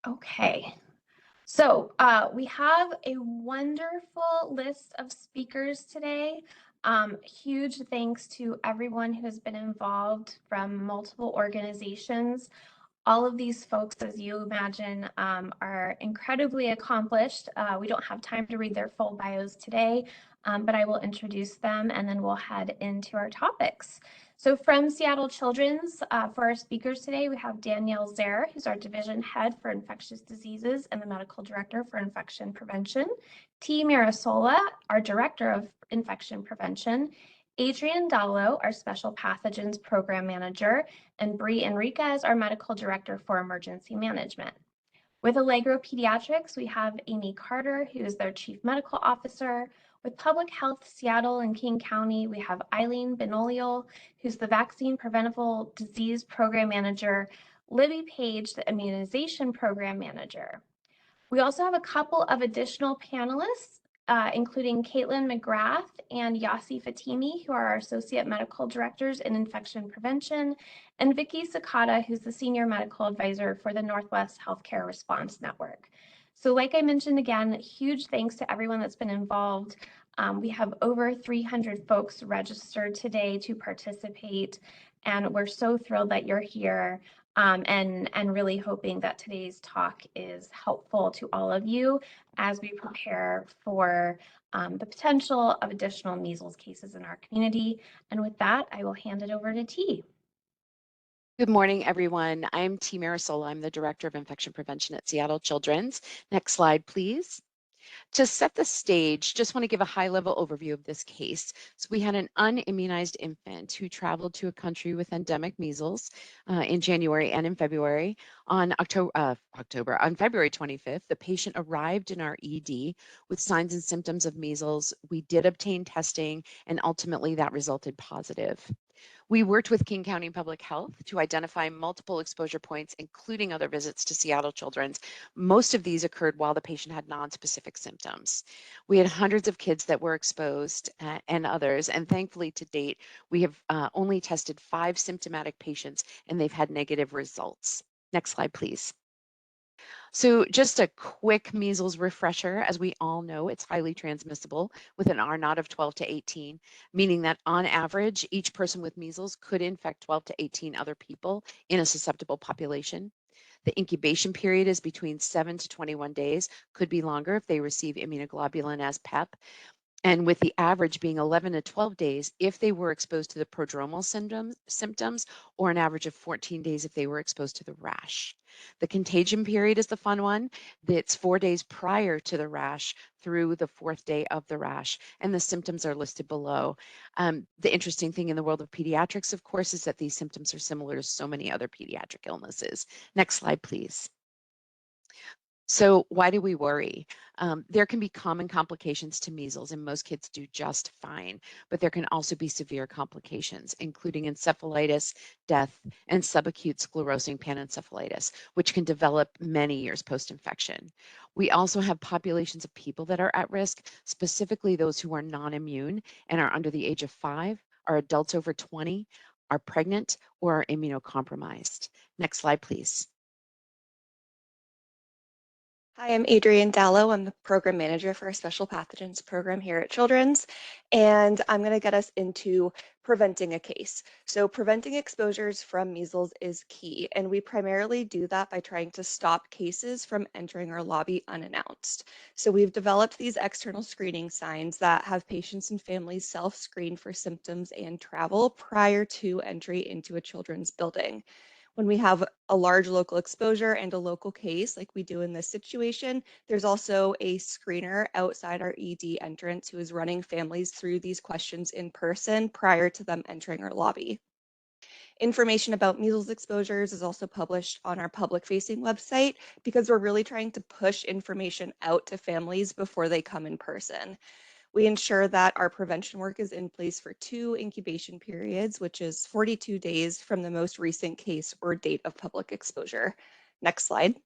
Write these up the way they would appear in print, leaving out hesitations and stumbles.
Okay, so we have a wonderful list of speakers today. Huge thanks to everyone who has been involved from multiple organizations. All of these folks, as you imagine, are incredibly accomplished. We don't have time to read their full bios today, but I will introduce them and then we'll head into our topics. So from Seattle Children's, for our speakers today, we have Danielle Zare, who's our division head for infectious diseases and the medical director for infection prevention. T. Mirasola, our director of infection prevention. Adrian Dallo, our special pathogens program manager, and Bree Enriquez, our medical director for emergency management. With Allegro Pediatrics, we have Amy Carter, who is their chief medical officer. With Public Health Seattle and King County, we have Eileen Benoliel, who's the vaccine preventable disease program manager, Libby Page, the immunization program manager. We also have a couple of additional panelists, including Caitlin McGrath and Yassi Fatimi, who are our associate medical directors in infection prevention, and Vicky Sakata, who's the senior medical advisor for the Northwest Healthcare Response Network. So like I mentioned again, huge thanks to everyone that's been involved. We have over 300 folks registered today to participate, and we're so thrilled that you're here. And really hoping that today's talk is helpful to all of you as we prepare for the potential of additional measles cases in our community. And with that, I will hand it over to T. Good morning, everyone. I'm T. Mirasola. I'm the Director of Infection Prevention at Seattle Children's. Next slide, please. To set the stage, just want to give a high-level overview of this case. So we had an unimmunized infant who traveled to a country with endemic measles in January and in February. On February 25th, the patient arrived in our ED with signs and symptoms of measles. We did obtain testing, and ultimately that resulted positive. We worked with King County Public Health to identify multiple exposure points, including other visits to Seattle Children's. Most of these occurred while the patient had non-specific symptoms. We had hundreds of kids that were exposed and others, and thankfully to date, we have only tested 5 symptomatic patients and they've had negative results. Next slide, please. So just a quick measles refresher. As we all know, it's highly transmissible with an R0 of 12 to 18, meaning that on average, each person with measles could infect 12 to 18 other people in a susceptible population. The incubation period is between 7 to 21 days, could be longer if they receive immunoglobulin as PEP. And with the average being 11 to 12 days if they were exposed to the prodromal symptoms, or an average of 14 days if they were exposed to the rash. The contagion period is the fun one. It's 4 days prior to the rash through the 4th day of the rash, and the symptoms are listed below. The interesting thing in the world of pediatrics, of course, is that these symptoms are similar to so many other pediatric illnesses. Next slide, please. So why do we worry? There can be common complications to measles, and most kids do just fine, but there can also be severe complications, including encephalitis, death, and subacute sclerosing panencephalitis, which can develop many years post-infection. We also have populations of people that are at risk, specifically those who are non-immune and are under the age of 5, are adults over 20, are pregnant, or are immunocompromised. Next slide, please. Hi, I'm Adrian Dallo. I'm the program manager for our special pathogens program here at Children's, and I'm going to get us into preventing a case. So preventing exposures from measles is key, and we primarily do that by trying to stop cases from entering our lobby unannounced. So we've developed these external screening signs that have patients and families self-screen for symptoms and travel prior to entry into a children's building. When we have a large local exposure and a local case, like we do in this situation, there's also a screener outside our ED entrance who is running families through these questions in person prior to them entering our lobby. Information about measles exposures is also published on our public-facing website because we're really trying to push information out to families before they come in person. We ensure that our prevention work is in place for 2 incubation periods, which is 42 days from the most recent case or date of public exposure. Next slide.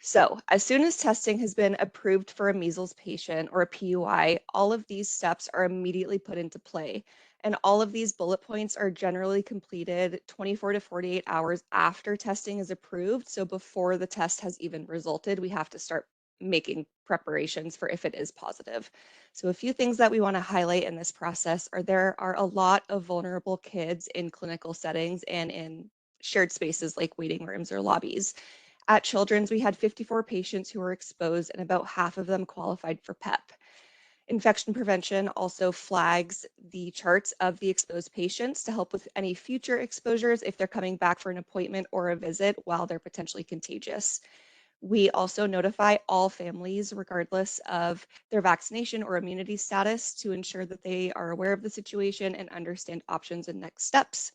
So as soon as testing has been approved for a measles patient or a PUI, all of these steps are immediately put into play. And all of these bullet points are generally completed 24 to 48 hours after testing is approved. So before the test has even resulted, we have to start making preparations for if it is positive. So a few things that we want to highlight in this process are there are a lot of vulnerable kids in clinical settings and in shared spaces like waiting rooms or lobbies. At Children's, we had 54 patients who were exposed and about half of them qualified for PEP. Infection prevention also flags the charts of the exposed patients to help with any future exposures if they're coming back for an appointment or a visit while they're potentially contagious. We also notify all families, regardless of their vaccination or immunity status, to ensure that they are aware of the situation and understand options and next steps.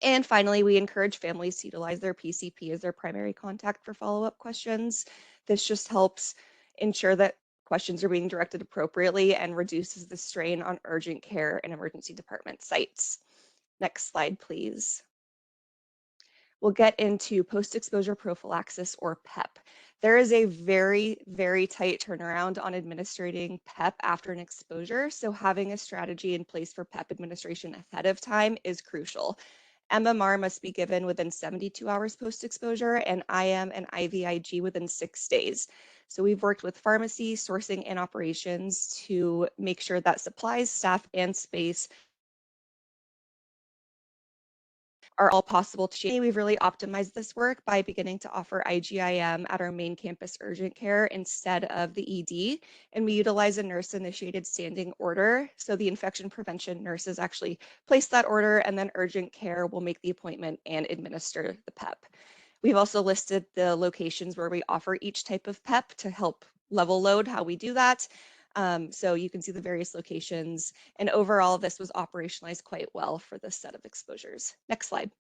And finally, we encourage families to utilize their PCP as their primary contact for follow-up questions. This just helps ensure that questions are being directed appropriately and reduces the strain on urgent care and emergency department sites. Next slide, please. We'll get into post-exposure prophylaxis, or PEP. There is a very, very tight turnaround on administering PEP after an exposure, so having a strategy in place for PEP administration ahead of time is crucial. MMR must be given within 72 hours post-exposure, and IM and IVIG within 6 days. So we've worked with pharmacy, sourcing, and operations to make sure that supplies, staff, and space are all possible to share. We've really optimized this work by beginning to offer IGIM at our main campus urgent care instead of the ED, and we utilize a nurse-initiated standing order. So the infection prevention nurses actually place that order, and then urgent care will make the appointment and administer the PEP. We've also listed the locations where we offer each type of PEP to help level load how we do that. So you can see the various locations, and overall this was operationalized quite well for this set of exposures. Next slide.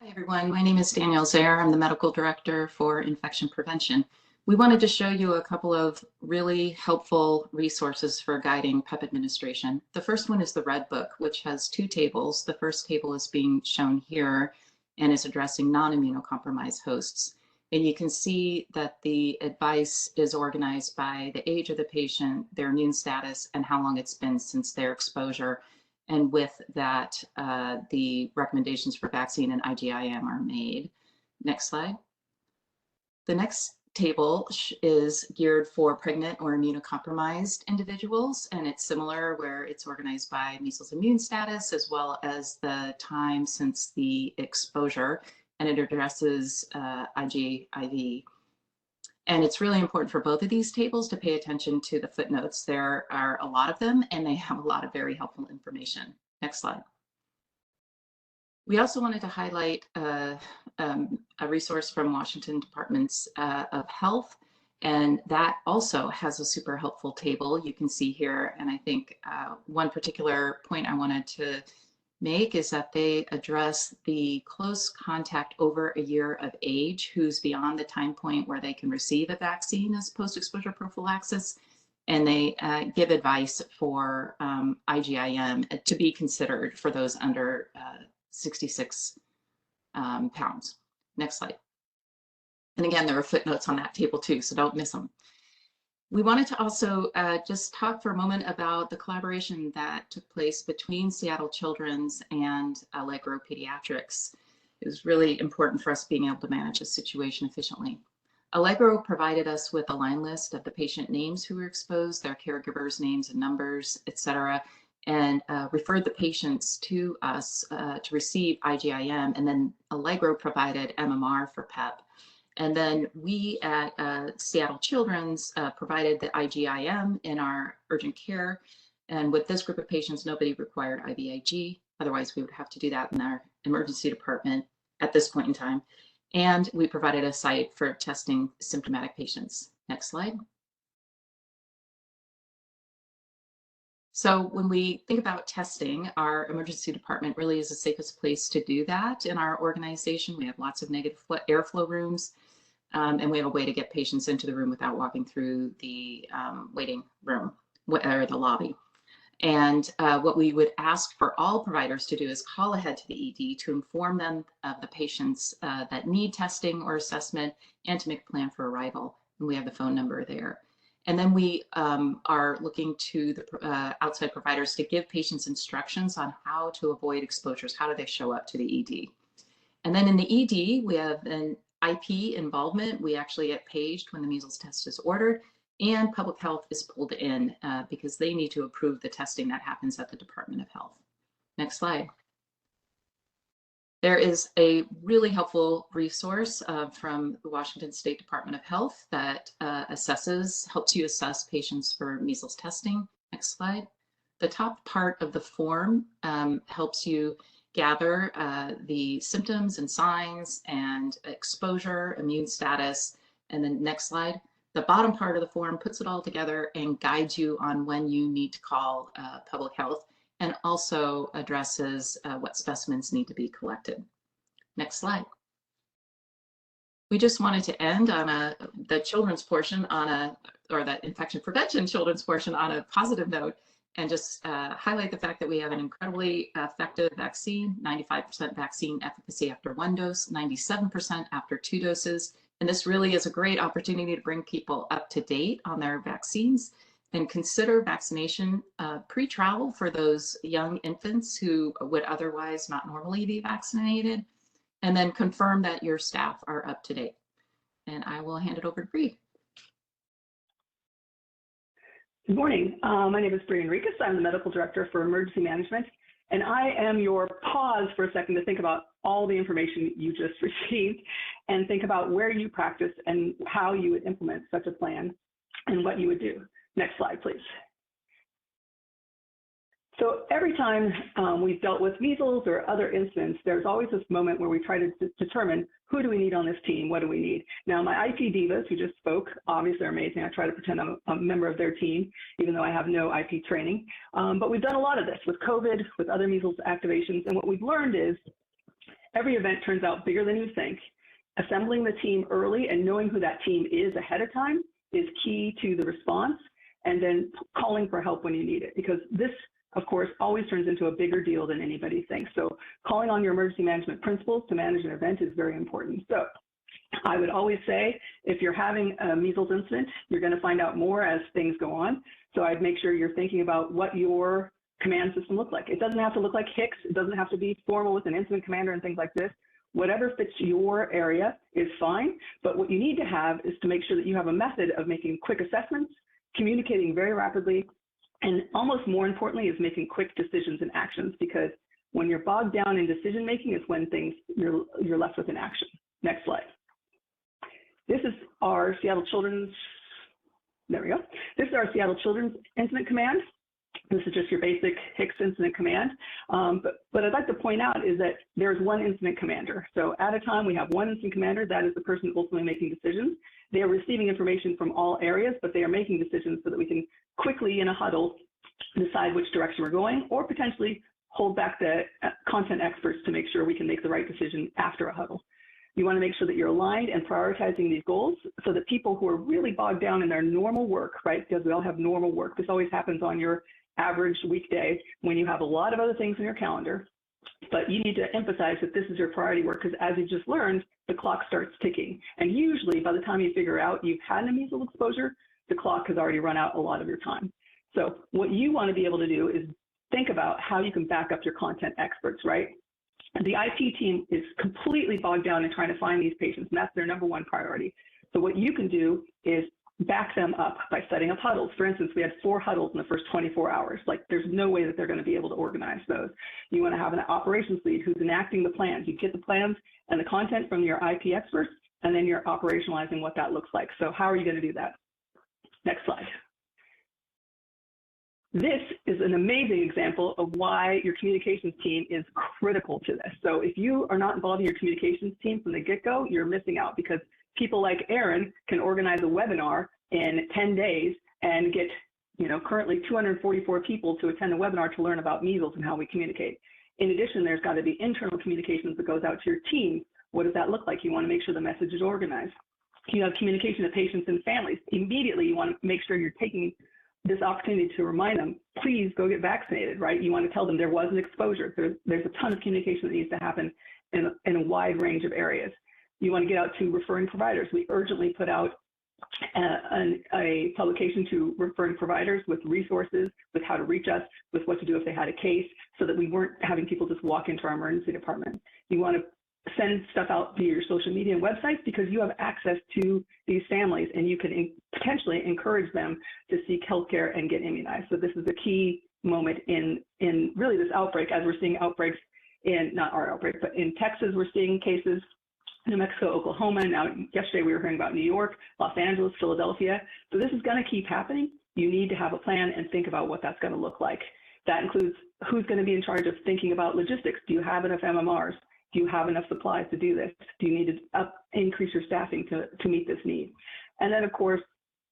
Hi everyone, my name is Danielle Zaire. I'm the medical director for infection prevention. We wanted to show you a couple of really helpful resources for guiding PEP administration. The first one is the Red Book, which has 2 tables. The first table is being shown here and is addressing non-immunocompromised hosts. And you can see that the advice is organized by the age of the patient, their immune status, and how long it's been since their exposure. And with that, the recommendations for vaccine and IgIM are made. Next slide. The next table is geared for pregnant or immunocompromised individuals, and it's similar where it's organized by measles immune status as well as the time since the exposure, and it addresses IgIV. And it's really important for both of these tables to pay attention to the footnotes. There are a lot of them, and they have a lot of very helpful information. Next slide. We also wanted to highlight a resource from Washington Departments of Health, and that also has a super helpful table you can see here. And I think one particular point I wanted to make is that they address the close contact over a year of age who's beyond the time point where they can receive a vaccine as post-exposure prophylaxis, and they give advice for IgIM to be considered for those under 66 pounds. Next slide. And again, there are footnotes on that table too, so don't miss them. We wanted to also just talk for a moment about the collaboration that took place between Seattle Children's and Allegro Pediatrics. It was really important for us being able to manage this situation efficiently. Allegro provided us with a line list of the patient names who were exposed, their caregivers' names and numbers, etc., and referred the patients to us to receive IgIM, and then Allegro provided MMR for PEP. And then we at Seattle Children's provided the IgIM in our urgent care. And with this group of patients, nobody required IVIG. Otherwise, we would have to do that in our emergency department at this point in time. And we provided a site for testing symptomatic patients. Next slide. So when we think about testing, our emergency department really is the safest place to do that in our organization. We have lots of negative airflow rooms, and we have a way to get patients into the room without walking through the waiting room or the lobby. And what we would ask for all providers to do is call ahead to the ED to inform them of the patients that need testing or assessment and to make a plan for arrival. And we have the phone number there. And then we are looking to the outside providers to give patients instructions on how to avoid exposures. How do they show up to the ED? And then in the ED, we have an IP involvement. We actually get paged when the measles test is ordered, and public health is pulled in because they need to approve the testing that happens at the Department of Health. Next slide. There is a really helpful resource from the Washington State Department of Health that helps you assess patients for measles testing. Next slide. The top part of the form helps you gather the symptoms and signs and exposure, immune status, and then next slide. The bottom part of the form puts it all together and guides you on when you need to call public health, and also addresses what specimens need to be collected. Next slide. We just wanted to end on the children's portion or the infection prevention children's portion on a positive note, and just highlight the fact that we have an incredibly effective vaccine, 95% vaccine efficacy after 1 dose, 97% after 2 doses. And this really is a great opportunity to bring people up to date on their vaccines and consider vaccination pre-travel for those young infants who would otherwise not normally be vaccinated, and then confirm that your staff are up to date. And I will hand it over to Bree. Good morning. My name is Bree Enriquez. I'm the Medical Director for Emergency Management, and I am your pause for a second to think about all the information you just received and think about where you practice and how you would implement such a plan and what you would do. Next slide, please. So every time we've dealt with measles or other incidents, there's always this moment where we try to determine who do we need on this team, what do we need. Now, my IP divas who just spoke, obviously are amazing. I try to pretend I'm a member of their team, even though I have no IP training. But we've done a lot of this with COVID, with other measles activations. And what we've learned is every event turns out bigger than you think. Assembling the team early and knowing who that team is ahead of time is key to the response, and then calling for help when you need it, because this, of course, always turns into a bigger deal than anybody thinks. So calling on your emergency management principles to manage an event is very important. So I would always say, if you're having a measles incident, you're going to find out more as things go on. So I'd make sure you're thinking about what your command system looks like. It doesn't have to look like HICS. It doesn't have to be formal with an incident commander and things like this. Whatever fits your area is fine. But what you need to have is to make sure that you have a method of making quick assessments, communicating very rapidly, and almost more importantly is making quick decisions and actions, because when you're bogged down in decision making is when you're left with inaction. Next slide. This is our Seattle Children's, there we go. This is our Seattle Children's Incident Command. This is just your basic HICS incident command. But I'd like to point out is that there's one incident commander. So at a time, we have one incident commander. That is the person ultimately making decisions. They are receiving information from all areas, but they are making decisions so that we can quickly in a huddle decide which direction we're going, or potentially hold back the content experts to make sure we can make the right decision after a huddle. You want to make sure that you're aligned and prioritizing these goals so that people who are really bogged down in their normal work, right? Because we all have normal work. This always happens on your average weekday when you have a lot of other things in your calendar, but you need to emphasize that this is your priority work, because as you just learned, the clock starts ticking. And usually by the time you figure out you've had a measles exposure, the clock has already run out a lot of your time. So what you want to be able to do is think about how you can back up your content experts, right? The IT team is completely bogged down in trying to find these patients, and that's their #1 priority. So what you can do is back them up by setting up huddles. For instance, we had 4 huddles in the first 24 hours. Like, there's no way that they're going to be able to organize those. You want to have an operations lead who's enacting the plans. You get the plans and the content from your IP experts, and then you're operationalizing what that looks like. So how are you going to do that? Next slide. This is an amazing example of why your communications team is critical to this. So if you are not involved in your communications team from the get-go, you're missing out, because people like Aaron can organize a webinar in 10 days and get, currently 244 people to attend a webinar to learn about measles and how we communicate. In addition, there's got to be internal communications that goes out to your team. What does that look like? You want to make sure the message is organized. You have communication to patients and families. Immediately, you want to make sure you're taking this opportunity to remind them, please go get vaccinated, right? You want to tell them there was an exposure. There's a ton of communication that needs to happen in a wide range of areas. You want to get out to referring providers. We urgently put out a publication to referring providers with resources, with how to reach us, with what to do if they had a case, so that we weren't having people just walk into our emergency department. You want to send stuff out via your social media and websites because you have access to these families and you can potentially encourage them to seek healthcare and get immunized. So this is a key moment in really this outbreak, as we're seeing outbreaks in, not our outbreak, but in Texas, we're seeing cases, New Mexico, Oklahoma. Now, yesterday we were hearing about New York, Los Angeles, Philadelphia. So this is going to keep happening. You need to have a plan and think about what that's going to look like. That includes who's going to be in charge of thinking about logistics. Do you have enough MMRs? Do you have enough supplies to do this? Do you need to increase your staffing to meet this need? And then, of course,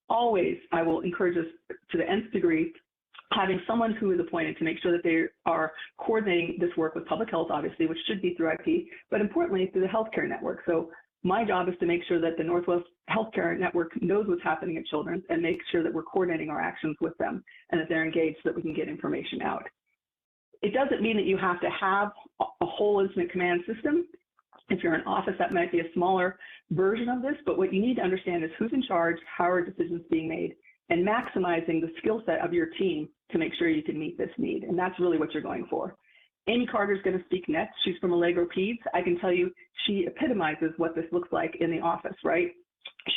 always, I will encourage us to the nth degree, having someone who is appointed to make sure that they are coordinating this work with public health, obviously, which should be through IP, but importantly, through the healthcare network. So my job is to make sure that the Northwest Healthcare Network knows what's happening at Children's and make sure that we're coordinating our actions with them and that they're engaged so that we can get information out. It doesn't mean that you have to have a whole incident command system. If you're an office, that might be a smaller version of this, but what you need to understand is who's in charge, how are decisions being made, and maximizing the skill set of your team to make sure you can meet this need. And that's really what you're going for. Amy Carter's going to speak next. She's from Allegro Peds. I can tell you she epitomizes what this looks like in the office, right?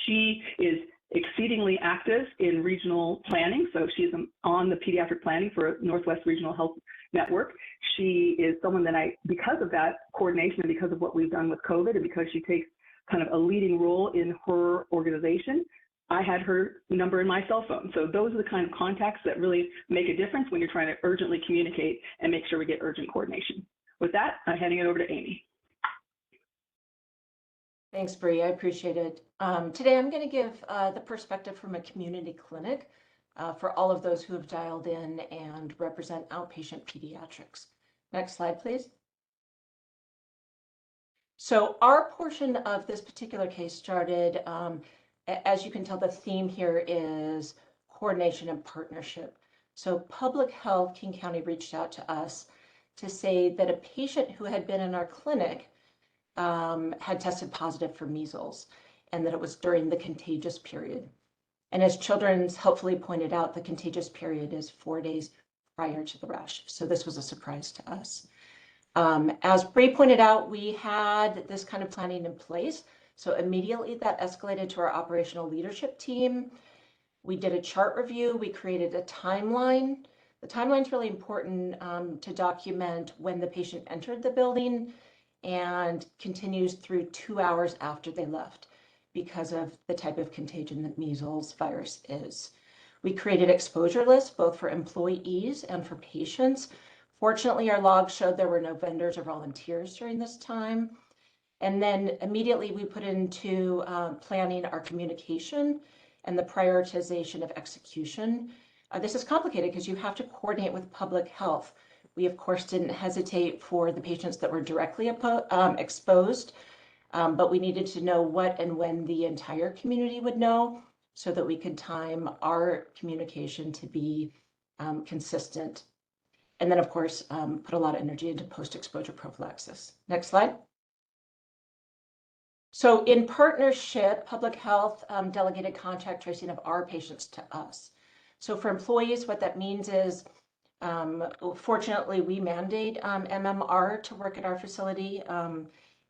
She is exceedingly active in regional planning. So she's on the pediatric planning for Northwest Regional Health Network. She is someone that because of that coordination and because of what we've done with COVID and because she takes kind of a leading role in her organization, I had her number in my cell phone. So those are the kind of contacts that really make a difference when you're trying to urgently communicate and make sure we get urgent coordination. With that, I'm handing it over to Amy. Thanks, Bree. I appreciate it. Today, I'm going to give the perspective from a community clinic for all of those who have dialed in and represent outpatient pediatrics. Next slide, please. So our portion of this particular case started, as you can tell, the theme here is coordination and partnership. So Public Health King County reached out to us to say that a patient who had been in our clinic had tested positive for measles, and that it was during the contagious period. And as Children's helpfully pointed out, the contagious period is 4 days prior to the rush. So this was a surprise to us. As Bree pointed out, we had this kind of planning in place. So immediately that escalated to our operational leadership team. We did a chart review. We created a timeline. The timeline is really important to document when the patient entered the building and continues through 2 hours after they left because of the type of contagion that measles virus is. We created exposure lists both for employees and for patients. Fortunately, our logs showed there were no vendors or volunteers during this time. And then immediately we put into planning our communication and the prioritization of execution. This is complicated because you have to coordinate with public health. We, of course, didn't hesitate for the patients that were directly exposed, but we needed to know what and when the entire community would know so that we could time our communication to be consistent. And then, of course, put a lot of energy into post-exposure prophylaxis. Next slide. So in partnership, public health delegated contact tracing of our patients to us. So for employees, what that means is, fortunately, we mandate MMR to work at our facility.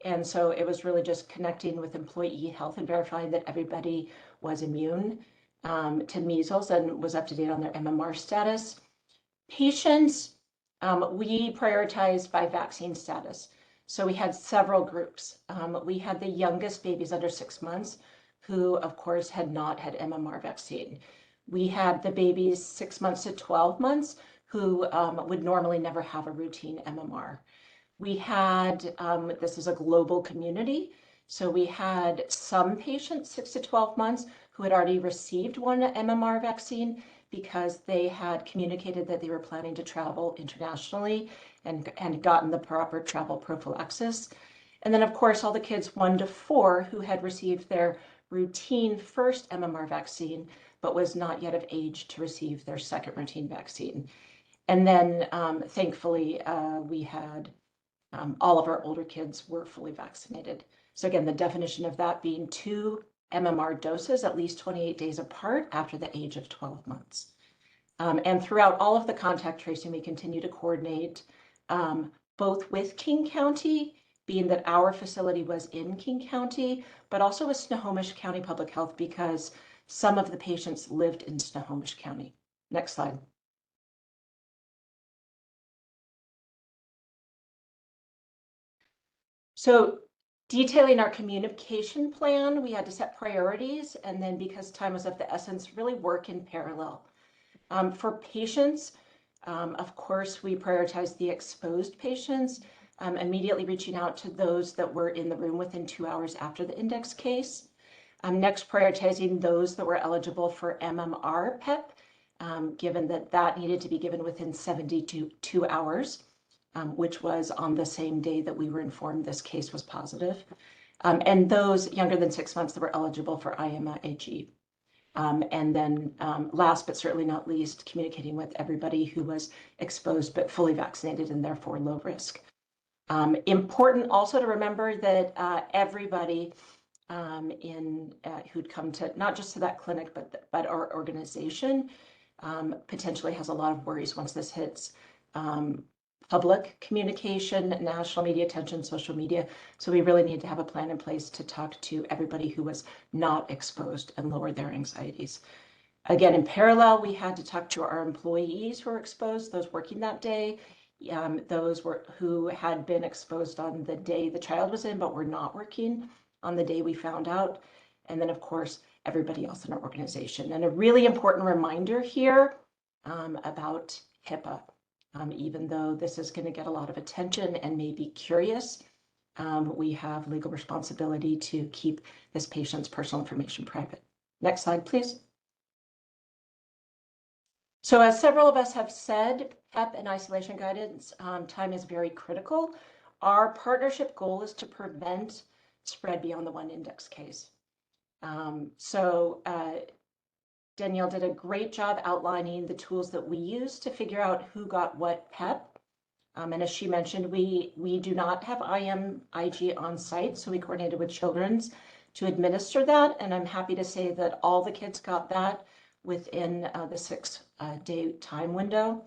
And so it was really just connecting with employee health and verifying that everybody was immune to measles and was up to date on their MMR status. Patients, we prioritized by vaccine status. So we had several groups. We had the youngest babies under 6 months who, of course, had not had MMR vaccine. We had the babies 6 months to 12 months who would normally never have a routine MMR. We had, this is a global community, so we had some patients 6 to 12 months who had already received one MMR vaccine because they had communicated that they were planning to travel internationally and gotten the proper travel prophylaxis. And then, of course, all the kids 1 to 4 who had received their routine first MMR vaccine, but was not yet of age to receive their second routine vaccine. And then, thankfully, we had all of our older kids were fully vaccinated. So again, the definition of that being 2 MMR doses at least 28 days apart after the age of 12 months. And throughout all of the contact tracing, we continue to coordinate both with King County, being that our facility was in King County, but also with Snohomish County Public Health because some of the patients lived in Snohomish County. Next slide. So detailing our communication plan, we had to set priorities, and then because time was of the essence, really work in parallel. For patients, of course, we prioritize the exposed patients, immediately reaching out to those that were in the room within 2 hours after the index case. Next, prioritizing those that were eligible for MMR PEP, given that that needed to be given within 72 hours, which was on the same day that we were informed this case was positive. And those younger than 6 months that were eligible for IMIG. And then last but certainly not least, communicating with everybody who was exposed but fully vaccinated and therefore low risk. Important also to remember that everybody who'd come to not just to that clinic but our organization potentially has a lot of worries once this hits public communication, national media attention, social media. So we really need to have a plan in place to talk to everybody who was not exposed and lower their anxieties. Again, in parallel, we had to talk to our employees who were exposed, those working that day, those who had been exposed on the day the child was in, but were not working on the day we found out. And then, of course, everybody else in our organization. And a really important reminder here about HIPAA. Even though this is going to get a lot of attention and may be curious, we have legal responsibility to keep this patient's personal information private. Next slide, please. So as several of us have said, PEP and isolation guidance, time is very critical. Our partnership goal is to prevent spread beyond the one index case. Danielle did a great job outlining the tools that we use to figure out who got what PEP. And as she mentioned, we do not have IMIG on site, so we coordinated with Children's to administer that. And I'm happy to say that all the kids got that within the 6-day time window.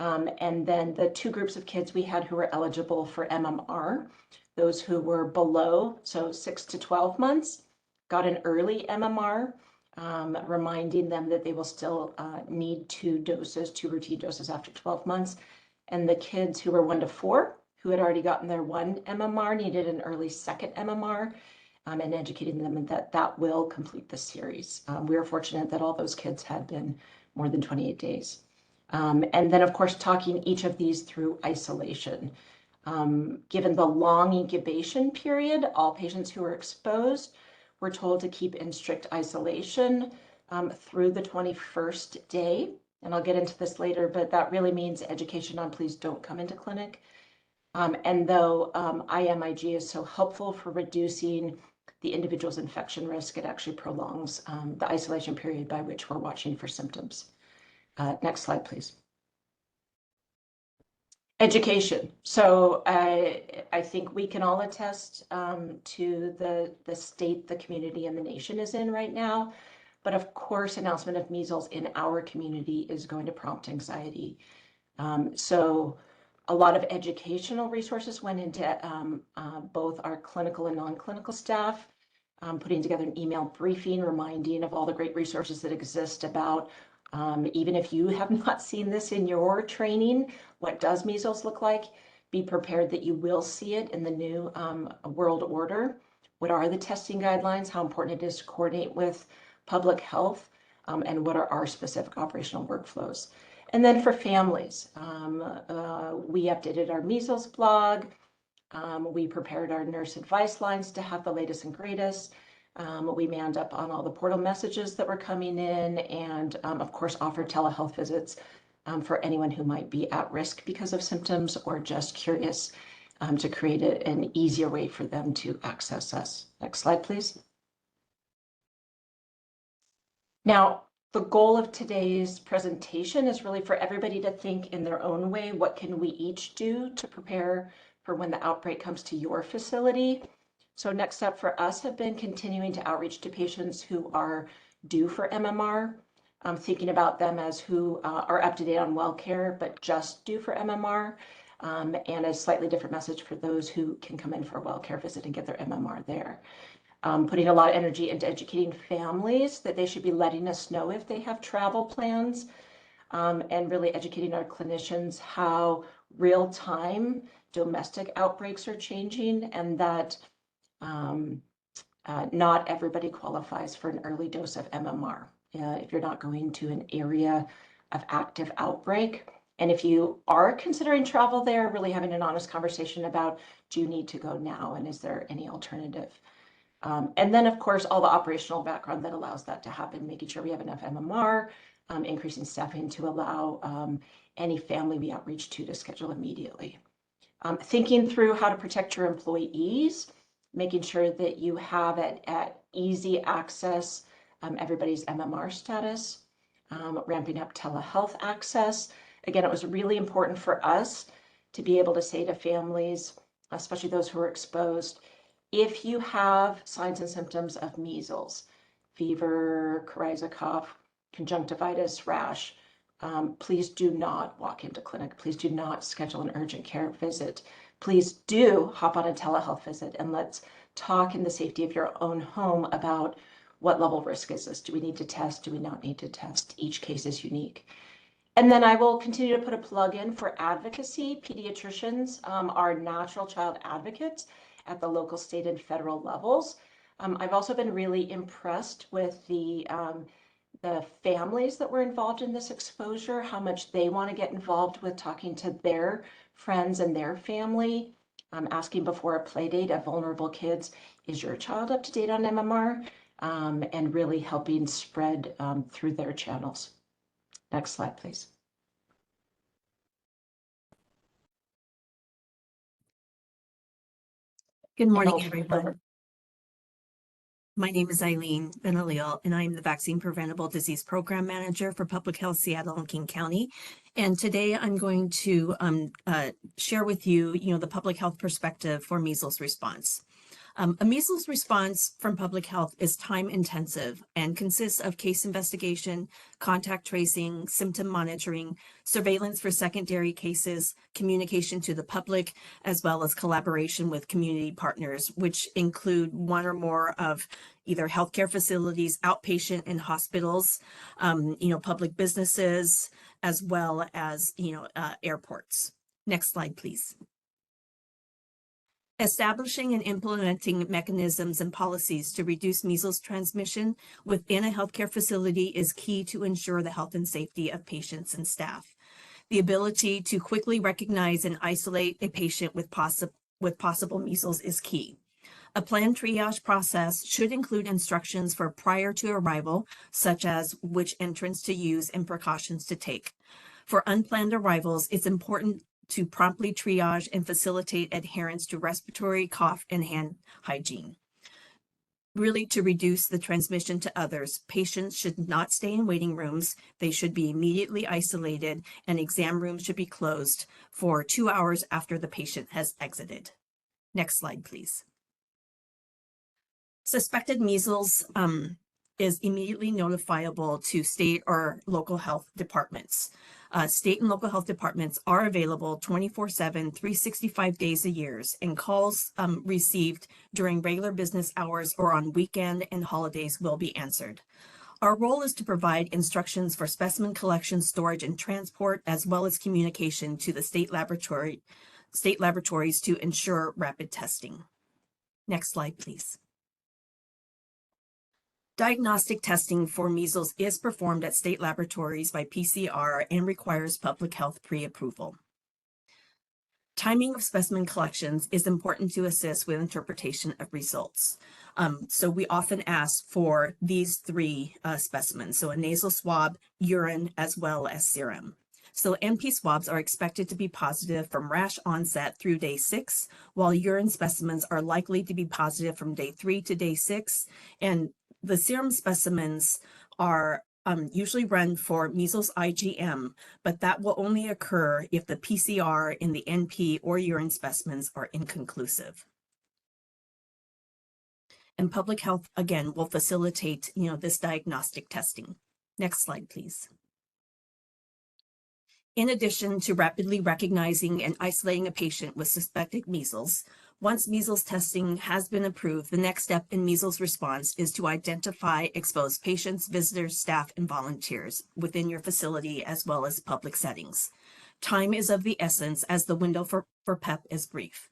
And then the 2 groups of kids we had who were eligible for MMR, those who were below, so 6 to 12 months, got an early MMR. Reminding them that they will still need 2 routine doses after 12 months. And the kids who were 1 to 4, who had already gotten their 1 MMR, needed an early 2nd MMR, and educating them that that will complete the series. We were fortunate that all those kids had been more than 28 days. And then, of course, talking each of these through isolation. Given the long incubation period, all patients who were exposed we're told to keep in strict isolation through the 21st day. And I'll get into this later, but that really means education on please don't come into clinic. And though IMIG is so helpful for reducing the individual's infection risk, it actually prolongs the isolation period by which we're watching for symptoms. Next slide, please. Education. So I think we can all attest to the state the community and the nation is in right now. But of course, announcement of measles in our community is going to prompt anxiety. So a lot of educational resources went into both our clinical and non-clinical staff, putting together an email briefing, reminding of all the great resources that exist about even if you have not seen this in your training, what does measles look like? Be prepared that you will see it in the new world order. What are the testing guidelines? How important it is to coordinate with public health? And what are our specific operational workflows? And then for families, we updated our measles blog. We prepared our nurse advice lines to have the latest and greatest. We manned up on all the portal messages that were coming in and, of course, offered telehealth visits for anyone who might be at risk because of symptoms or just curious to create an easier way for them to access us. Next slide, please. Now, the goal of today's presentation is really for everybody to think in their own way, what can we each do to prepare for when the outbreak comes to your facility? So next step for us have been continuing to outreach to patients who are due for MMR, thinking about them as who are up to date on well care, but just due for MMR, and a slightly different message for those who can come in for a well care visit and get their MMR there. Putting a lot of energy into educating families that they should be letting us know if they have travel plans, and really educating our clinicians how real-time domestic outbreaks are changing, and that not everybody qualifies for an early dose of MMR if you're not going to an area of active outbreak. And if you are considering travel there, really having an honest conversation about, do you need to go now, and is there any alternative? And then, of course, all the operational background that allows that to happen, making sure we have enough MMR, increasing staffing to allow any family we outreach to schedule immediately. Thinking through how to protect your employees, making sure that you have at easy access everybody's MMR status, ramping up telehealth access. Again, it was really important for us to be able to say to families, especially those who are exposed, if you have signs and symptoms of measles, fever, coryza cough, conjunctivitis, rash, please do not walk into clinic. Please do not schedule an urgent care visit. Please do hop on a telehealth visit, and let's talk in the safety of your own home about what level of risk is this. Do we need to test? Do we not need to test? Each case is unique. And then I will continue to put a plug in for advocacy. Pediatricians are natural child advocates at the local, state, and federal levels. I've also been really impressed with the families that were involved in this exposure, how much they want to get involved with talking to their friends and their family, asking before a play date of vulnerable kids, is your child up to date on MMR? And really helping spread through their channels. Next slide, please. Good morning, everyone. My name is Eileen Benalil, and I'm the Vaccine Preventable Disease Program Manager for Public Health Seattle and King County. And today I'm going to share with you, the public health perspective for measles response. A measles response from public health is time intensive and consists of case investigation, contact tracing, symptom monitoring, surveillance for secondary cases, communication to the public, as well as collaboration with community partners, which include one or more of either healthcare facilities, outpatient and hospitals, public businesses, as well as, airports. Next slide, please. Establishing and implementing mechanisms and policies to reduce measles transmission within a healthcare facility is key to ensure the health and safety of patients and staff. The ability to quickly recognize and isolate a patient with possible measles is key. A planned triage process should include instructions for prior to arrival, such as which entrance to use and precautions to take. For unplanned arrivals, it's important to promptly triage and facilitate adherence to respiratory, cough, and hand hygiene. Really, to reduce the transmission to others, patients should not stay in waiting rooms. They should be immediately isolated, and exam rooms should be closed for 2 hours after the patient has exited. Next slide, please. Suspected measles is immediately notifiable to state or local health departments. State and local health departments are available 24/7, 365 days a year, and calls received during regular business hours or on weekend and holidays will be answered. Our role is to provide instructions for specimen collection, storage, and transport, as well as communication to the state laboratories to ensure rapid testing. Next slide, please. Diagnostic testing for measles is performed at state laboratories by PCR and requires public health pre-approval. Timing of specimen collections is important to assist with interpretation of results. So we often ask for these three specimens, so a nasal swab, urine, as well as serum. So NP swabs are expected to be positive from rash onset through day 6, while urine specimens are likely to be positive from day 3 to day 6, and the serum specimens are usually run for measles IgM, but that will only occur if the PCR in the NP or urine specimens are inconclusive. and public health, again, will facilitate, this diagnostic testing. Next slide, please. In addition to rapidly recognizing and isolating a patient with suspected measles, once measles testing has been approved, the next step in measles response is to identify exposed patients, visitors, staff, and volunteers within your facility as well as public settings. Time is of the essence as the window for PEP is brief.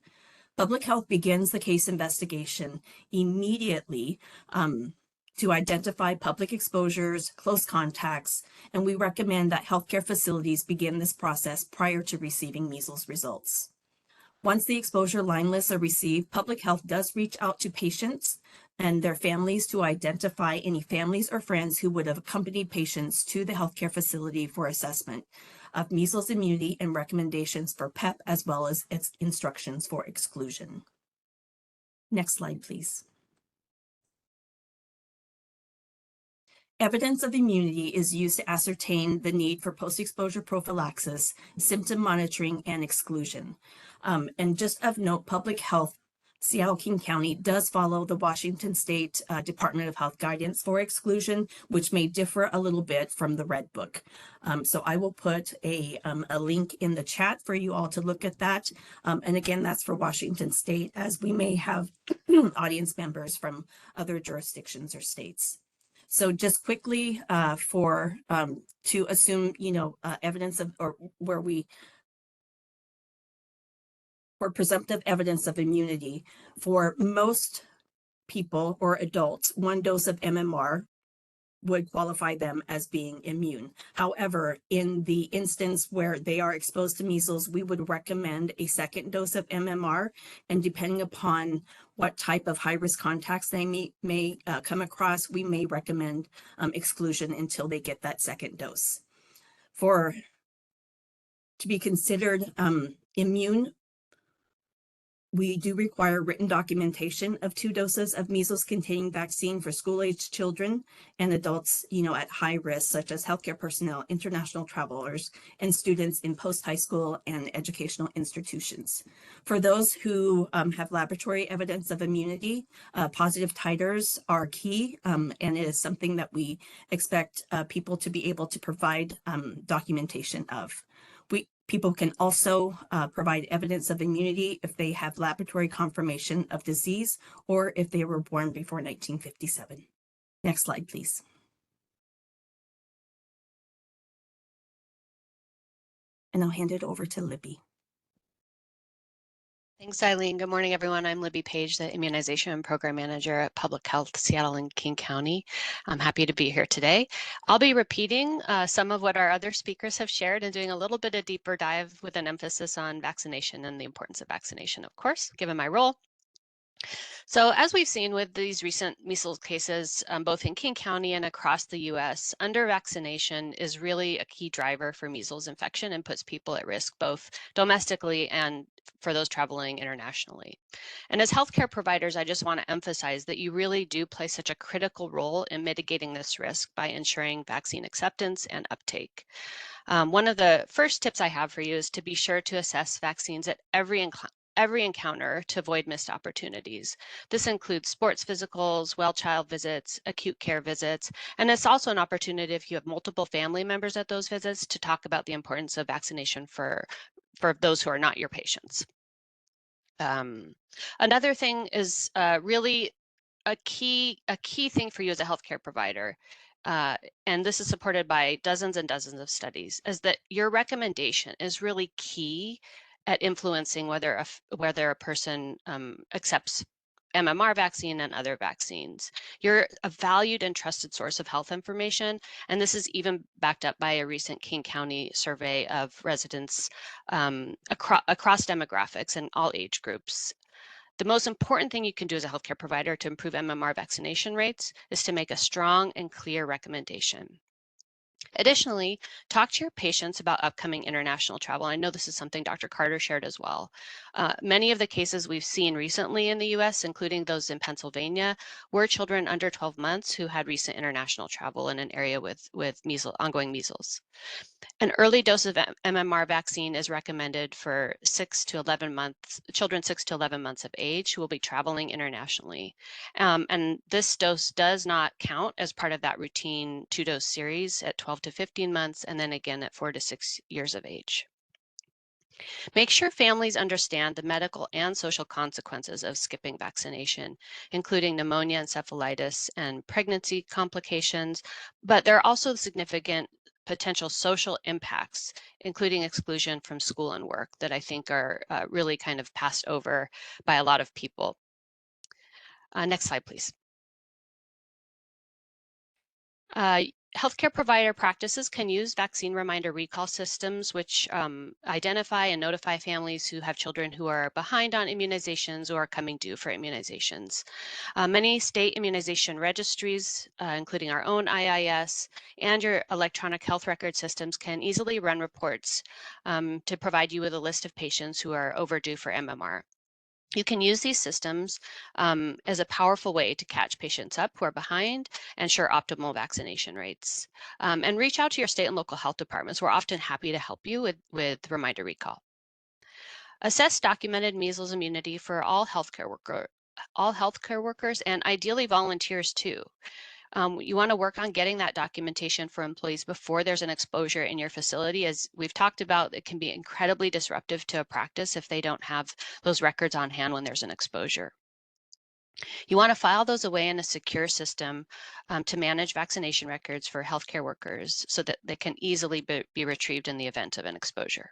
Public health begins the case investigation immediately to identify public exposures, close contacts, and we recommend that healthcare facilities begin this process prior to receiving measles results. Once the exposure line lists are received, public health does reach out to patients and their families to identify any families or friends who would have accompanied patients to the healthcare facility for assessment of measles immunity and recommendations for PEP, as well as its instructions for exclusion. Next slide, please. Evidence of immunity is used to ascertain the need for post-exposure prophylaxis, symptom monitoring, and exclusion. And just of note, public health, Seattle-King County does follow the Washington State Department of Health guidance for exclusion, which may differ a little bit from the Red Book. So I will put a link in the chat for you all to look at that. And again, that's for Washington State, as we may have audience members from other jurisdictions or states. So just quickly to assume, evidence of, or where we, for presumptive evidence of immunity, for most people or adults, 1 dose of MMR would qualify them as being immune. However, in the instance where they are exposed to measles, we would recommend a 2nd dose of MMR, and depending upon what type of high-risk contacts they may come across, we may recommend exclusion until they get that 2nd dose. To be considered immune, we do require written documentation of 2 doses of measles-containing vaccine for school-aged children and adults, at high risk, such as healthcare personnel, international travelers, and students in post-high school and educational institutions. For those who have laboratory evidence of immunity, positive titers are key, and it is something that we expect people to be able to provide documentation of. People can also provide evidence of immunity if they have laboratory confirmation of disease or if they were born before 1957. Next slide, please. And I'll hand it over to Libby. Thanks, Eileen. Good morning, everyone. I'm Libby Page, the Immunization Program Manager at Public Health Seattle and King County. I'm happy to be here today. I'll be repeating some of what our other speakers have shared and doing a little bit of deeper dive with an emphasis on vaccination and the importance of vaccination, of course, given my role. So as we've seen with these recent measles cases, both in King County and across the US, under-vaccination is really a key driver for measles infection and puts people at risk both domestically and for those traveling internationally. And as healthcare providers, I just want to emphasize that you really do play such a critical role in mitigating this risk by ensuring vaccine acceptance and uptake. One of the first tips I have for you is to be sure to assess vaccines at every encounter to avoid missed opportunities. This includes sports physicals, well child visits, acute care visits, and it's also an opportunity if you have multiple family members at those visits to talk about the importance of vaccination for those who are not your patients. Another thing is really a key thing for you as a healthcare provider, and this is supported by dozens and dozens of studies, is that your recommendation is really key at influencing whether a person accepts MMR vaccine and other vaccines. You're a valued and trusted source of health information, and this is even backed up by a recent King County survey of residents across demographics and all age groups. The most important thing you can do as a healthcare provider to improve MMR vaccination rates is to make a strong and clear recommendation. Additionally, talk to your patients about upcoming international travel. I know this is something Dr. Carter shared as well. Many of the cases we've seen recently in the US, including those in Pennsylvania, were children under 12 months who had recent international travel in an area with ongoing measles. An early dose of MMR vaccine is recommended for 6 to 11 months, children 6 to 11 months of age who will be traveling internationally. And this dose does not count as part of that routine 2-dose series at 12 to 15 months, and then again at 4 to 6 years of age. Make sure families understand the medical and social consequences of skipping vaccination, including pneumonia, encephalitis, and pregnancy complications, but there are also significant potential social impacts, including exclusion from school and work, that I think are really kind of passed over by a lot of people. Next slide, please. Healthcare provider practices can use vaccine reminder recall systems, which identify and notify families who have children who are behind on immunizations or are coming due for immunizations. Many state immunization registries, including our own IIS and your electronic health record systems, can easily run reports to provide you with a list of patients who are overdue for MMR. You can use these systems as a powerful way to catch patients up who are behind, ensure optimal vaccination rates, and reach out to your state and local health departments. We're often happy to help you with reminder recall. Assess documented measles immunity for all healthcare workers and ideally volunteers too. You want to work on getting that documentation for employees before there's an exposure in your facility. As we've talked about, it can be incredibly disruptive to a practice if they don't have those records on hand when there's an exposure. You want to file those away in a secure system to manage vaccination records for healthcare workers so that they can easily be retrieved in the event of an exposure.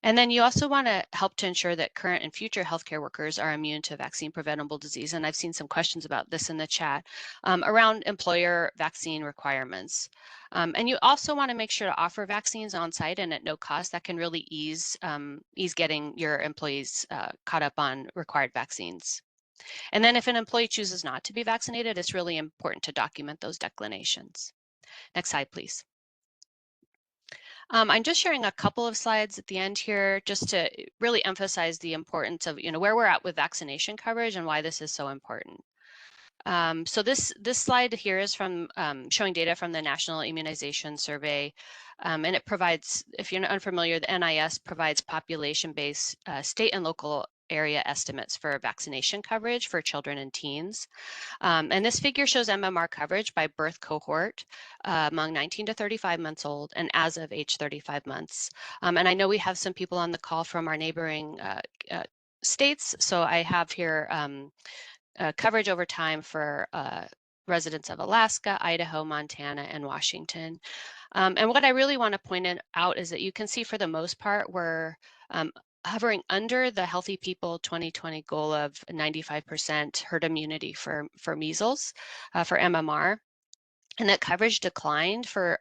And then you also want to help to ensure that current and future healthcare workers are immune to vaccine preventable disease. And I've seen some questions about this in the chat around employer vaccine requirements. And you also want to make sure to offer vaccines on site and at no cost. That can really ease getting your employees caught up on required vaccines. And then if an employee chooses not to be vaccinated, it's really important to document those declinations. Next slide, please. I'm just sharing a couple of slides at the end here just to really emphasize the importance of where we're at with vaccination coverage and why this is so important. So this slide here is from showing data from the National Immunization Survey, and it provides, if you're unfamiliar, the NIS provides population-based state and local area estimates for vaccination coverage for children and teens. And this figure shows MMR coverage by birth cohort among 19 to 35 months old and as of age 35 months. And I know we have some people on the call from our neighboring states, so I have here coverage over time for residents of Alaska, Idaho, Montana, and Washington. And what I really want to point out is that you can see for the most part we're hovering under the Healthy People 2020 goal of 95% herd immunity for measles, for MMR. And that coverage declined for,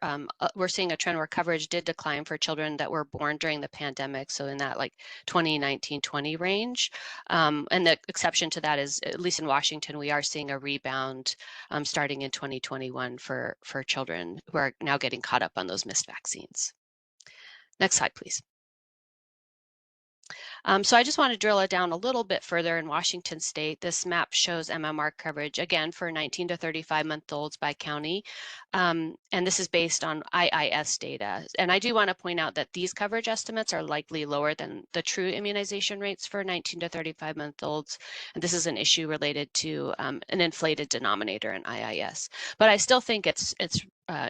we're seeing a trend where coverage did decline for children that were born during the pandemic. So in that like 2019-20 range. And the exception to that is, at least in Washington, we are seeing a rebound starting in 2021 for children who are now getting caught up on those missed vaccines. Next slide, please. So I just want to drill it down a little bit further in Washington State. This map shows MMR coverage, again, for 19 to 35-month-olds by county. And this is based on IIS data. And I do want to point out that these coverage estimates are likely lower than the true immunization rates for 19 to 35-month-olds. And this is an issue related to an inflated denominator in IIS. But I still think it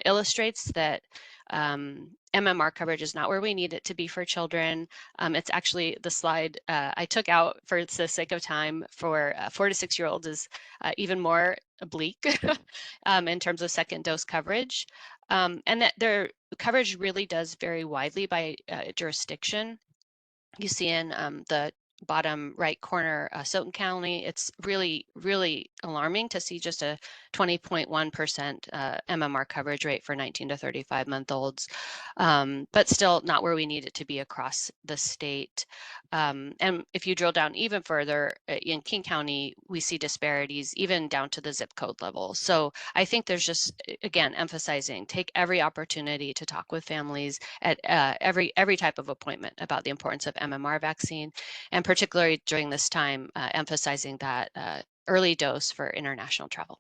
illustrates that MMR coverage is not where we need it to be for children. It's actually the slide I took out for the sake of time for 4 to 6-year-olds is even more bleak in terms of second dose coverage. And that their coverage really does vary widely by jurisdiction. You see in the bottom right corner, Soton County, it's really, really alarming to see just a 20.1% MMR coverage rate for 19 to 35-month-olds, but still not where we need it to be across the state. And if you drill down even further, in King County, we see disparities even down to the zip code level. So I think there's just, again, emphasizing, take every opportunity to talk with families at every type of appointment about the importance of MMR vaccine, and particularly during this time, emphasizing that early dose for international travel.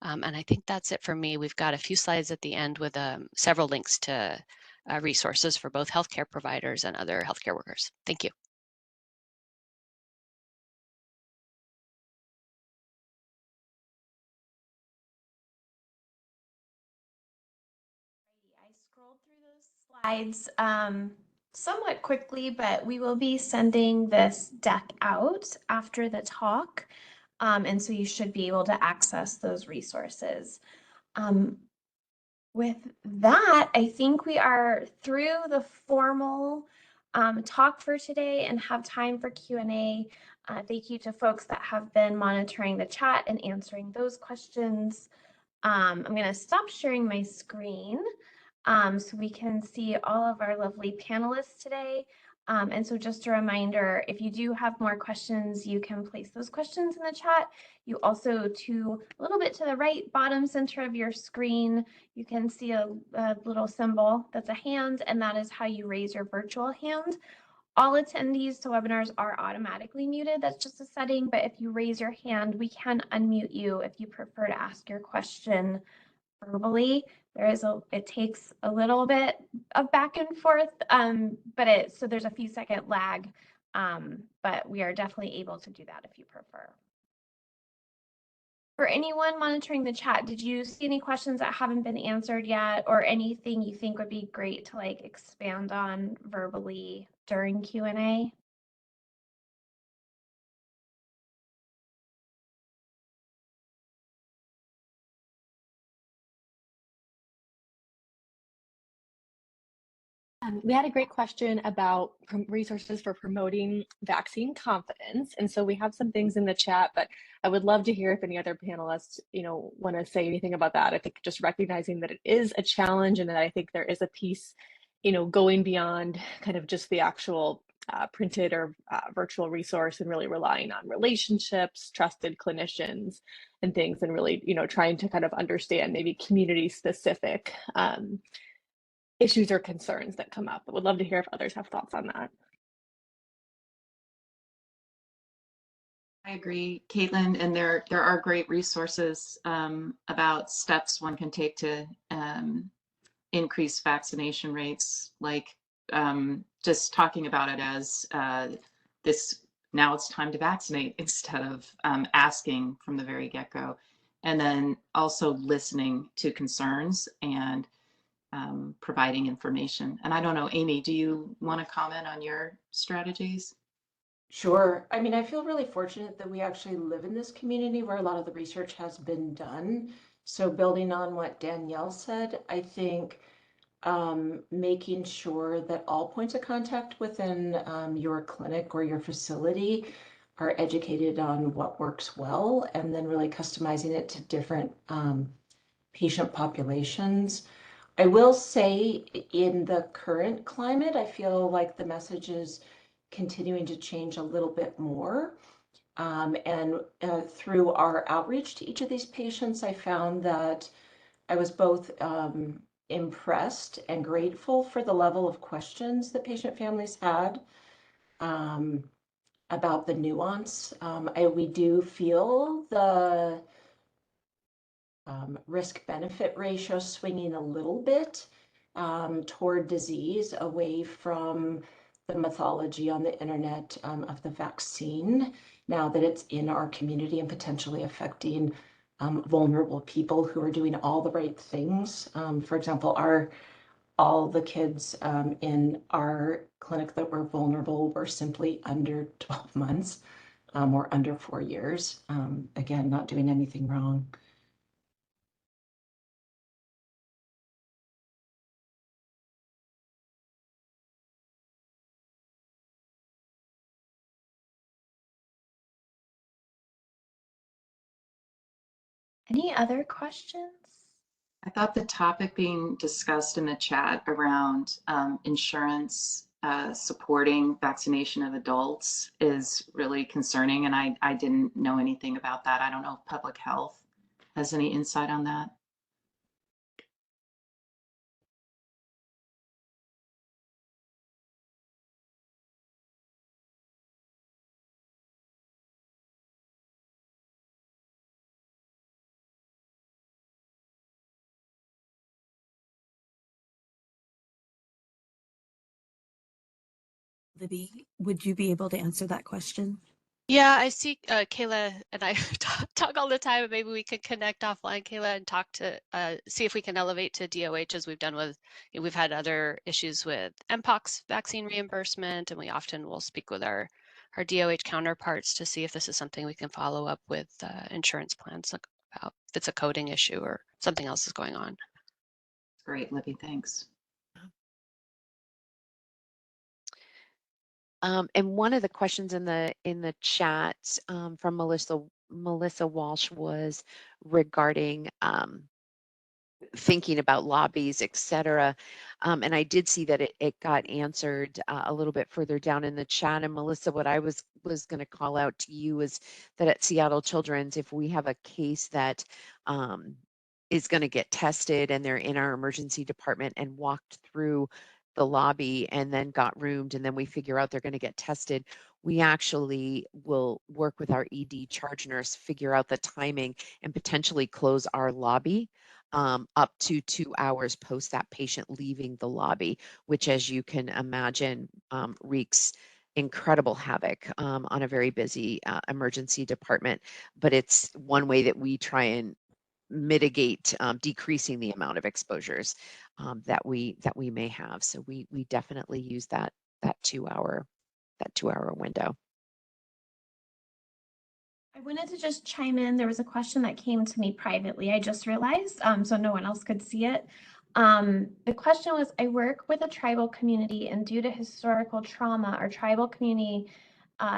And I think that's it for me. We've got a few slides at the end with several links to resources for both healthcare providers and other healthcare workers. Thank you. I scrolled through those slides somewhat quickly, but we will be sending this deck out after the talk. And so you should be able to access those resources. With that, I think we are through the formal talk for today and have time for Q&A. Thank you to folks that have been monitoring the chat and answering those questions. I'm going to stop sharing my screen so we can see all of our lovely panelists today. And so just a reminder, if you do have more questions, you can place those questions in the chat. You also, a little bit to the right, bottom center of your screen, you can see a little symbol that's a hand, and that is how you raise your virtual hand. All attendees to webinars are automatically muted. That's just a setting, but if you raise your hand, we can unmute you if you prefer to ask your question verbally. It takes a little bit of back and forth, so there's a few second lag, but we are definitely able to do that if you prefer. For anyone monitoring the chat, did you see any questions that haven't been answered yet, or anything you think would be great to expand on verbally during Q&A? We had a great question about resources for promoting vaccine confidence. And so we have some things in the chat, but I would love to hear if any other panelists, want to say anything about that. I think just recognizing that it is a challenge and that I think there is a piece, going beyond kind of just the actual printed or virtual resource and really relying on relationships, trusted clinicians and things, and really, trying to kind of understand maybe community specific issues or concerns that come up. I would love to hear if others have thoughts on that. I agree, Caitlin, and there are great resources about steps one can take to increase vaccination rates, like just talking about it as now it's time to vaccinate instead of asking from the very get-go, and then also listening to concerns and providing information. And I don't know, Amy, do you want to comment on your strategies? Sure. I mean, I feel really fortunate that we actually live in this community where a lot of the research has been done. So building on what Danielle said, I think making sure that all points of contact within your clinic or your facility are educated on what works well, and then really customizing it to different patient populations. I will say in the current climate, I feel like the message is continuing to change a little bit more. And through our outreach to each of these patients, I found that I was both impressed and grateful for the level of questions that patient families had about the nuance. We do feel the risk-benefit ratio swinging a little bit toward disease, away from the mythology on the internet of the vaccine, now that it's in our community and potentially affecting vulnerable people who are doing all the right things. For example, all the kids in our clinic that were vulnerable were simply under 12 months or under 4 years. Again, not doing anything wrong. Any other questions? I thought the topic being discussed in the chat around insurance supporting vaccination of adults is really concerning, and I didn't know anything about that. I don't know if public health has any insight on that. Libby, would you be able to answer that question? Yeah, I see Kayla and I talk all the time, and maybe we could connect offline, Kayla, and talk to see if we can elevate to DOH as we've done with, we've had other issues with Mpox vaccine reimbursement, and we often will speak with our DOH counterparts to see if this is something we can follow up with insurance plans about if it's a coding issue or something else is going on. Great, Libby, thanks. And one of the questions in the chat from Melissa Walsh was regarding thinking about lobbies, et cetera. And I did see that it got answered a little bit further down in the chat. And Melissa, what I was going to call out to you is that at Seattle Children's, if we have a case that is going to get tested and they're in our emergency department and walked through the lobby and then got roomed, and then we figure out they're going to get tested, we actually will work with our ED charge nurse, figure out the timing, and potentially close our lobby up to 2 hours post that patient leaving the lobby, which, as you can imagine, wreaks incredible havoc on a very busy emergency department. But it's one way that we try and mitigate decreasing the amount of exposures that we may have. So we definitely use that 2 hour window. I wanted to just chime in. There was a question that came to me privately. I just realized, so no one else could see it. The question was, I work with a tribal community, and due to historical trauma, our tribal community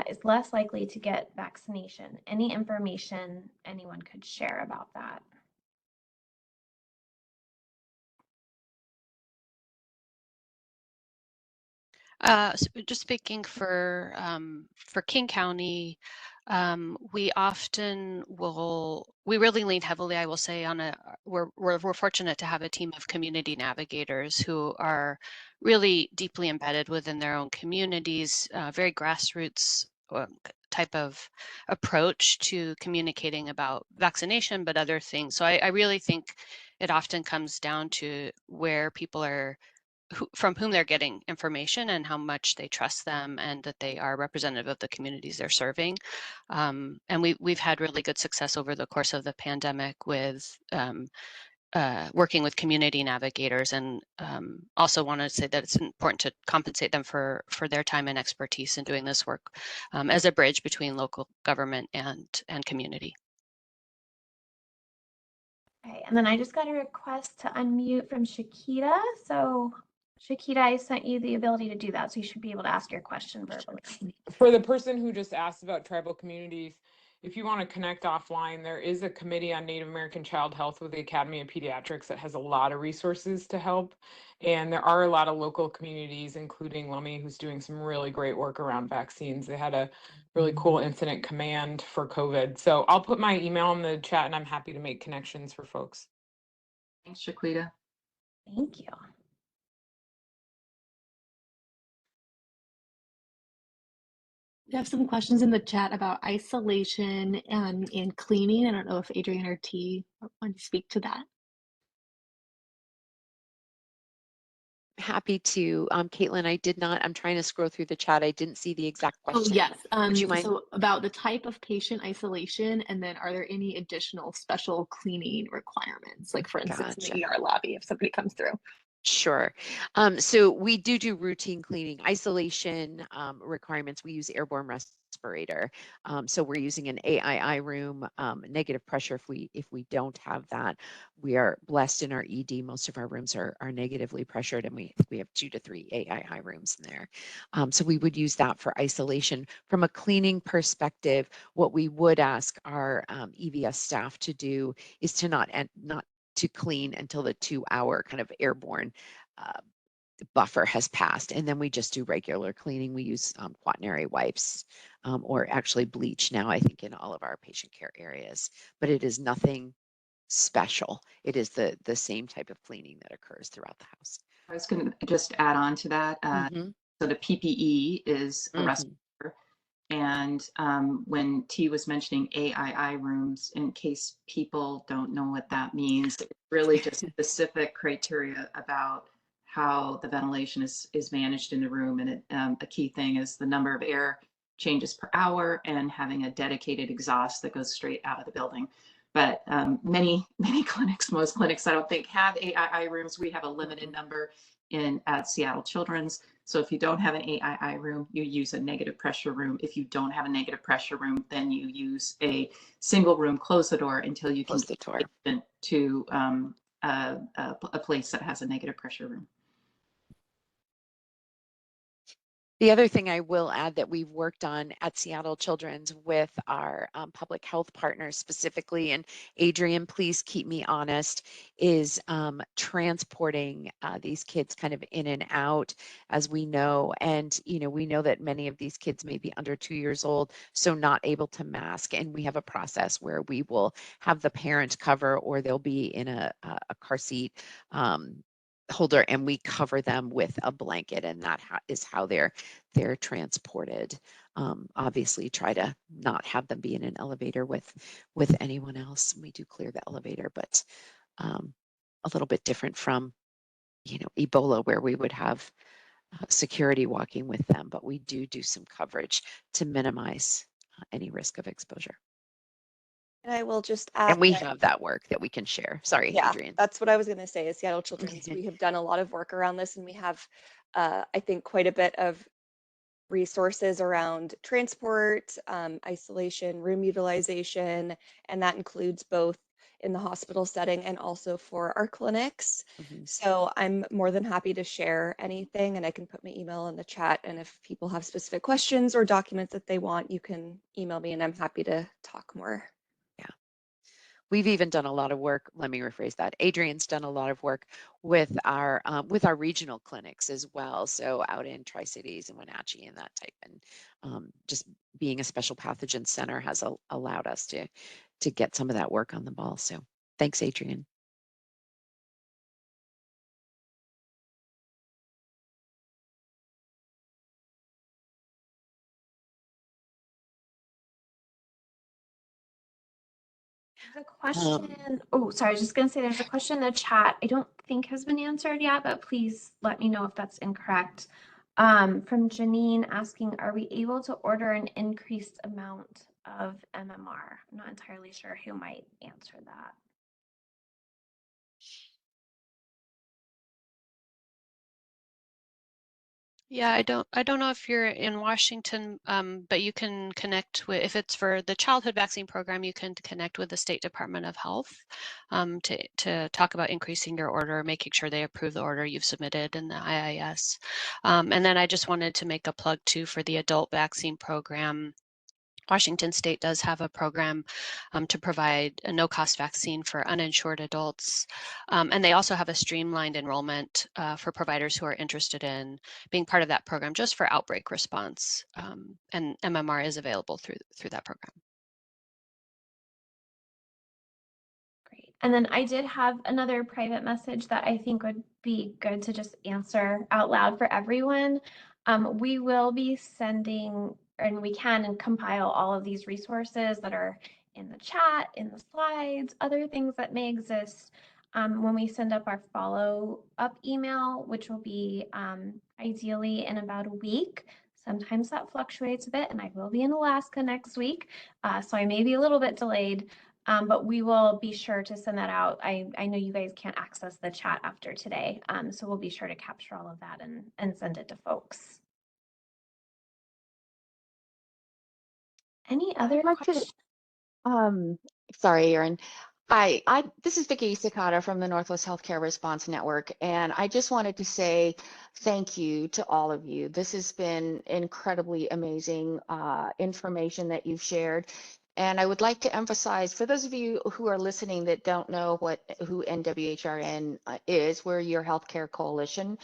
is less likely to get vaccination. Any information anyone could share about that? So just speaking for King County, we often we really lean heavily, I will say, on we're fortunate to have a team of community navigators who are really deeply embedded within their own communities, very grassroots type of approach to communicating about vaccination, but other things. So I really think it often comes down to where people are, from whom they're getting information and how much they trust them and that they are representative of the communities they're serving. And we've had really good success over the course of the pandemic with working with community navigators, and also want to say that it's important to compensate them for their time and expertise in doing this work as a bridge between local government and community. Okay, and then I just got a request to unmute from Shakita. So Shakita, I sent you the ability to do that, so you should be able to ask your question verbally. For the person who just asked about tribal communities, if you want to connect offline, there is a committee on Native American child health with the Academy of Pediatrics that has a lot of resources to help. And there are a lot of local communities, including Lummi, who's doing some really great work around vaccines. They had a really cool incident command for COVID. So I'll put my email in the chat, and I'm happy to make connections for folks. Thanks, Shaquita. Thank you. We have some questions in the chat about isolation and cleaning. I don't know if Adrian or T want to speak to that. Happy to. Caitlin, I'm trying to scroll through the chat. I didn't see the exact question. Oh, yes. Would you mind? So about the type of patient isolation, and then are there any additional special cleaning requirements? Like, for instance, in the ER lobby, if somebody comes through. Sure. So we do routine cleaning. Isolation requirements, we use airborne respirator. So we're using an AII room, negative pressure. If we don't have that, we are blessed in our ED. Most of our rooms are negatively pressured, and we have 2 to 3 AII rooms in there. So we would use that for isolation. From a cleaning perspective, what we would ask our EVS staff to do is to not to clean until the 2 hour kind of airborne buffer has passed. And then we just do regular cleaning. We use quaternary wipes or actually bleach now, I think, in all of our patient care areas. But it is nothing special. It is the same type of cleaning that occurs throughout the house. I was going to just add on to that. So the PPE is a respirator. And when T was mentioning AII rooms, in case people don't know what that means, it's really just specific criteria about how the ventilation is managed in the room. And a key thing is the number of air changes per hour and having a dedicated exhaust that goes straight out of the building. But many clinics, most clinics, I don't think have AII rooms. We have a limited number at Seattle Children's. So if you don't have an AII room, you use a negative pressure room. If you don't have a negative pressure room, then you use a single room, close the door until you can Close the door. get to a place that has a negative pressure room. The other thing I will add that we've worked on at Seattle Children's with our public health partners specifically, and Adrian, please keep me honest, is transporting these kids kind of in and out, as we know. And, you know, we know that many of these kids may be under 2 years old, so not able to mask. And we have a process where we will have the parent cover, or they'll be in a car seat holder, and we cover them with a blanket, and that is how they're transported. Obviously try to not have them be in an elevator with anyone else. We do clear the elevator, but a little bit different from, you know, Ebola, where we would have security walking with them, but we do some coverage to minimize any risk of exposure. And I will just add, and we have that work that we can share. Sorry, yeah, Adrian. that's what I was going to say. Is Seattle Children's, we have done a lot of work around this, and we have, I think, quite a bit of resources around transport, isolation, room utilization, and that includes both in the hospital setting and also for our clinics. So I'm more than happy to share anything, and I can put my email in the chat. And if people have specific questions or documents that they want, you can email me, and I'm happy to talk more. We've even done a lot of work. Let me rephrase that. Adrian's done a lot of work with our regional clinics as well. So out in Tri-Cities and Wenatchee and that type, and just being a special pathogen center has allowed us to get some of that work on the ball. So thanks, Adrian. There's a question. Oh, sorry. I was just going to say there's a question in the chat. I don't think has been answered yet, but please let me know if that's incorrect. From Janine asking, are we able to order an increased amount of MMR? I'm not entirely sure who might answer that. Yeah, I don't know if you're in Washington, but you can connect with, if it's for the childhood vaccine program, you can connect with the State Department of Health to talk about increasing your order, making sure they approve the order you've submitted in the IIS. And then I just wanted to make a plug too for the adult vaccine program. Washington State does have a program to provide a no-cost vaccine for uninsured adults. And they also have a streamlined enrollment for providers who are interested in being part of that program just for outbreak response. And MMR is available through that program. Great. And then I did have another private message that I think would be good to just answer out loud for everyone. We will be sending, and we can compile all of these resources that are in the chat, in the slides, other things that may exist when we send up our follow-up email, which will be ideally in about a week. Sometimes that fluctuates a bit, and I will be in Alaska next week, so I may be a little bit delayed. But we will be sure to send that out. I know you guys can't access the chat after today, so we'll be sure to capture all of that and send it to folks. Any other questions? Sorry, Erin. This is Vicki Sakata from the Northwest Healthcare Response Network, and I just wanted to say thank you to all of you. This has been incredibly amazing information that you've shared. And I would like to emphasize, for those of you who are listening that don't know who NWHRN is, we're your healthcare coalition.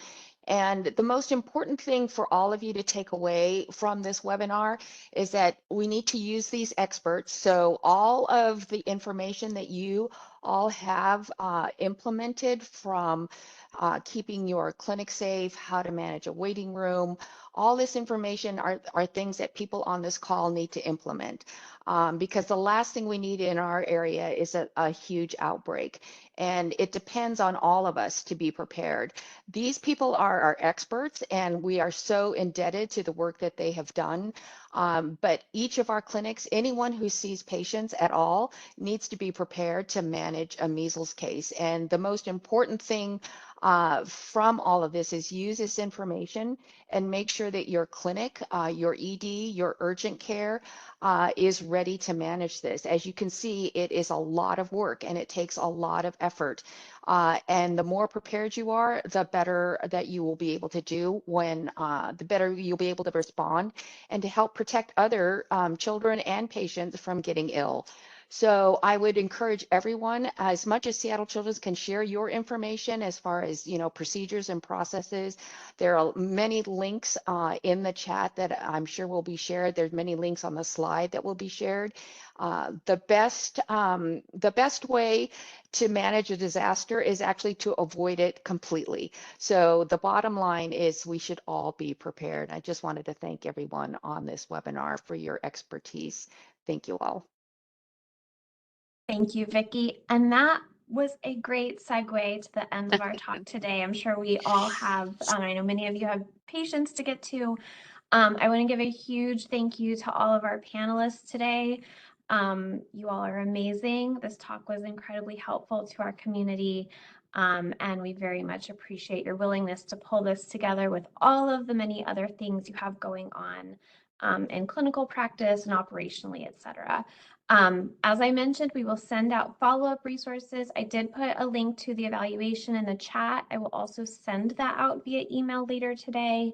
And the most important thing for all of you to take away from this webinar is that we need to use these experts. So all of the information that you all have implemented, from keeping your clinic safe, how to manage a waiting room, All this information are things that people on this call need to implement, because the last thing we need in our area is a huge outbreak. And it depends on all of us to be prepared. These people are our experts, and we are so indebted to the work that they have done. But each of our clinics, anyone who sees patients at all, needs to be prepared to manage a measles case. And the most important thing from all of this is use this information and make sure that your clinic, your ED, your urgent care is ready to manage this. As you can see, it is a lot of work and it takes a lot of effort. And the more prepared you are, the better that you will be able to do when, the better you'll be able to respond and to help protect other children and patients from getting ill. So I would encourage everyone, as much as Seattle Children's can share your information as far as, you know, procedures and processes. There are many links in the chat that I'm sure will be shared. There's many links on the slide that will be shared. The best way to manage a disaster is actually to avoid it completely. So the bottom line is we should all be prepared. I just wanted to thank everyone on this webinar for your expertise. Thank you all. Thank you, Vicki. And that was a great segue to the end of our talk today. I'm sure we all have, I know many of you have patients to get to. I want to give a huge thank you to all of our panelists today. You all are amazing. This talk was incredibly helpful to our community, and we very much appreciate your willingness to pull this together with all of the many other things you have going on in clinical practice and operationally, et cetera. As I mentioned, we will send out follow-up resources. I did put a link to the evaluation in the chat. I will also send that out via email later today.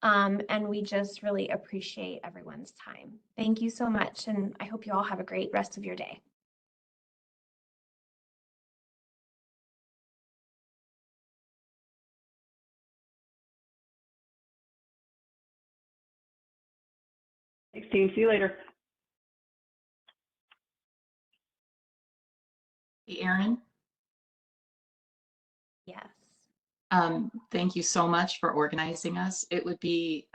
And we just really appreciate everyone's time. Thank you so much, and I hope you all have a great rest of your day. Thanks, team. See you later. Hey, Erin. Yes. Thank you so much for organizing us. It would be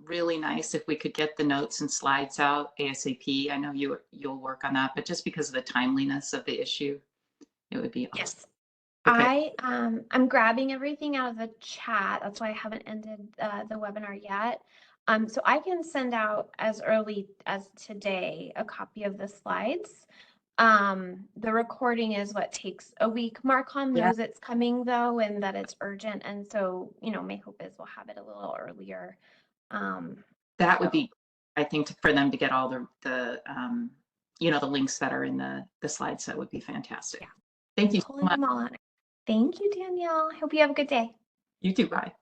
really nice if we could get the notes and slides out ASAP. I know you'll work on that, but just because of the timeliness of the issue, it would be awesome. Yes. Okay. I'm grabbing everything out of the chat. That's why I haven't ended the webinar yet. So I can send out as early as today a copy of the slides. The recording is what takes a week. Marcon knows it's coming though, and that it's urgent. And so, you know, my hope is we'll have it a little earlier. That would be, I think, for them to get all the you know, the links that are in the slides. That would be fantastic. Yeah. Thank you so Pulling much. them all on. Thank you, Danielle. I hope you have a good day. You too. Bye.